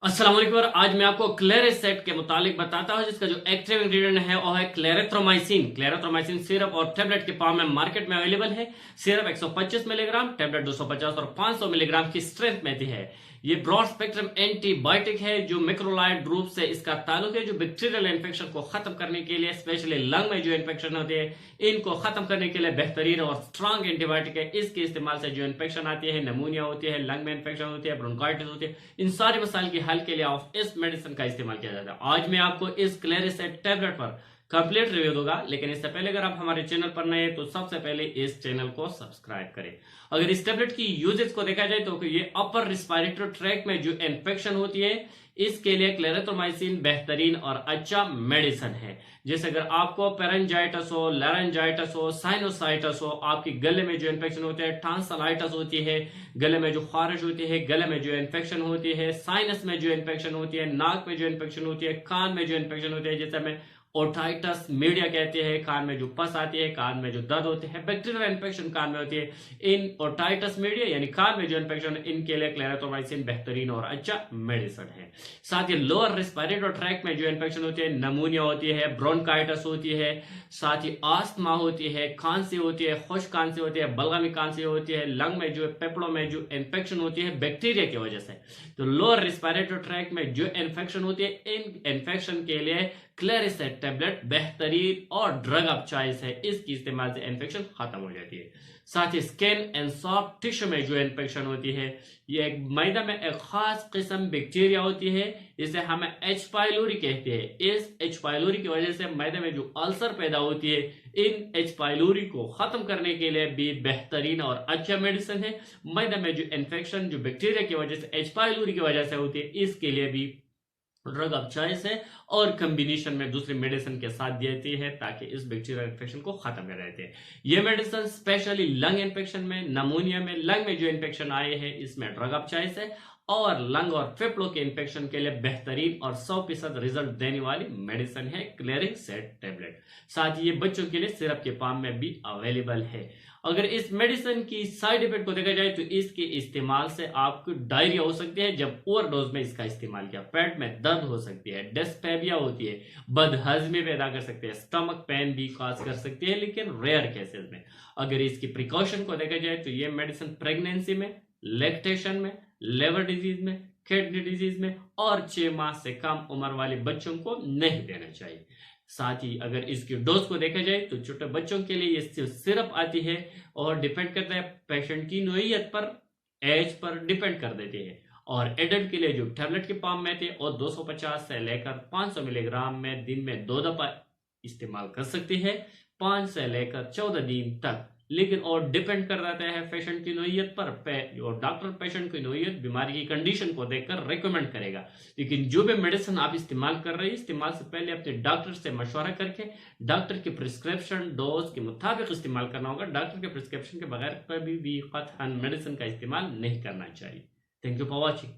अस्सलाम वालेकुम। और आज मैं आपको क्लेरेसेट के मुतालिक बताता हूँ, जिसका जो एक्टिव इंग्रेडिएंट है वो है क्लेरेथ्रोमाइसिन। क्लेरेथ्रोमाइसिन सिरप और टेबलेट के फॉर्म में मार्केट में अवेलेबल है। सिरप 125 मिलीग्राम, टेबलेट 250 और 500 मिलीग्राम की स्ट्रेंथ में है। ये ब्रॉड स्पेक्ट्रम एंटीबायोटिक है जो मैक्रोलाइड ग्रुप से इसका ताल्लुक है, जो बैक्टीरियल इन्फेक्शन को खत्म करने के लिए, स्पेशली लंग में जो इन्फेक्शन होते हैं इनको खत्म करने के लिए बेहतरीन और स्ट्रांग एंटीबायोटिक है। इसके इस्तेमाल से जो इन्फेक्शन आती है, नमूनिया होती है, लंग में इन्फेक्शन होती है, ब्रोंकाइटिस होती है, इन सारे मसाइल के हल के लिए इस मेडिसिन का इस्तेमाल किया जाता है। आज मैं आपको इस क्लेरिसेट टैबलेट पर कंप्लीट रिव्यू दूंगा, लेकिन इससे पहले अगर आप हमारे चैनल पर नए हैं तो सबसे पहले इस चैनल को सब्सक्राइब करें। अगर इस टैबलेट की यूजेज को देखा जाए तो ये अपर रिस्पायरेटरी ट्रैक में जो इन्फेक्शन होती है इसके लिए क्लेरेथ्रोमाइसिन बेहतरीन और अच्छा मेडिसिन है। जैसे अगर आपको पेरेंजाइटिस हो, लैरेंजाइटिस हो, साइनोसाइटिस हो, आपकी गले में जो इन्फेक्शन होते हैं, टॉन्सिलाइटिस होती है, गले में जो खारिश होती है, गले में जो इन्फेक्शन होती है, साइनस में जो इन्फेक्शन होती है, नाक में जो इन्फेक्शन होती है, कान में जो इन्फेक्शन होती है, जैसे हमें ओटाइटस मीडिया कहते हैं, कान में जो पस आती है, कान में जो दर्द होते हैं, बैक्टीरियल इन्फेक्शन कान में होती है, इन ओटाइटस मीडिया यानी कान में जो इन्फेक्शन इनके लिए क्लेरेथ्रोमाइसिन बेहतरीन और अच्छा मेडिसिन है। साथ ही लोअर रिस्पायरेटरी ट्रैक में जो इन्फेक्शन होती है, नमूनिया होती है, ब्रोंकाइटिस होती है, साथ ही आस्थमा होती है, खांसी होती है, खुश्क खांसी होती है, बलगमी खांसी होती है, लंग में जो फेफड़ों में जो इन्फेक्शन होती है बैक्टीरिया की वजह से, तो लोअर रिस्पायरेटरी ट्रैक में जो इन्फेक्शन होती है इन इन्फेक्शन के लिए क्लेरिसेट टैबलेट बेहतरीन और ड्रग ऑफ चॉइस है। इसकी इस्तेमाल से इन्फेक्शन खत्म हो जाती है। साथ ही स्किन एंड सॉफ्ट टिश्यू में जो इन्फेक्शन होती है, ये एक मैदा में एक खास किस्म बैक्टीरिया होती है, इसे हमें एच पाइलोरी कहते हैं। इस एच पाइलोरी की वजह से मैदे में जो अल्सर पैदा होती है, इन एच पाइलोरी को खत्म करने के लिए भी बेहतरीन और अच्छा मेडिसिन है। मैदे में जो इन्फेक्शन जो बैक्टीरिया की वजह से, एच पाइलोरी की वजह से होती है, इसके लिए भी ड्रग ऑफ चॉइस है और कॉम्बिनेशन में दूसरी मेडिसिन के साथ देती है ताकि इस बैक्टीरियल इन्फेक्शन को खत्म कर देते हैं। ये मेडिसिन स्पेशली लंग इन्फेक्शन में, नमूनिया में, लंग में जो इन्फेक्शन आए हैं इसमें ड्रग ऑफ चॉइस है, और लंग और फेफड़ों के इन्फेक्शन के लिए बेहतरीन और 100% रिजल्ट देने वाली मेडिसिन है क्लेरिसेट टैबलेट। साथ ही ये बच्चों के लिए सिरप के फॉर्म में भी अवेलेबल है। अगर इस मेडिसिन की साइड इफेक्ट को देखा जाए तो इसके इस्तेमाल से आपको डायरिया हो सकती है जब ओवरडोज में इसका इस्तेमाल किया, पेट में दर्द हो सकती है, डिस्पेप्सिया होती है, बदहजमी पैदा कर सकते हैं, स्टमक पेन भी कॉज कर सकती है, लेकिन रेयर केसेस में। अगर इसकी प्रिकॉशन को देखा जाए तो ये मेडिसिन प्रेगनेंसी में, लैक्टेशन में, लिवर डिजीज में, किडनी डिजीज में और 6 माह से कम उम्र वाले बच्चों को नहीं देना चाहिए। साथ ही अगर इसकी डोज को देखा जाए तो छोटे बच्चों के लिए ये सिरप आती है और डिपेंड करता है पेशेंट की नोयत पर, एज पर डिपेंड कर देती है। और एडल्ट के लिए जो टैबलेट के फॉर्म में थे और 250 से लेकर 500 मिलीग्राम में दिन में 2 दफा इस्तेमाल कर सकती है, 5 से लेकर 14 दिन तक। लेकिन और डिपेंड कर जाता है पेशेंट की नोयत पर, और डॉक्टर पेशेंट की नोयत, बीमारी की कंडीशन को देखकर रेकमेंड करेगा। लेकिन जो भी मेडिसिन आप इस्तेमाल कर रहे हैं, इस्तेमाल से पहले अपने डॉक्टर से मशवरा करके डॉक्टर की प्रिस्क्रिप्शन डोज के मुताबिक इस्तेमाल करना होगा। डॉक्टर के प्रिस्क्रिप्शन के बगैर कभी भी कतई मेडिसिन का इस्तेमाल नहीं करना चाहिए। Thank you for watching.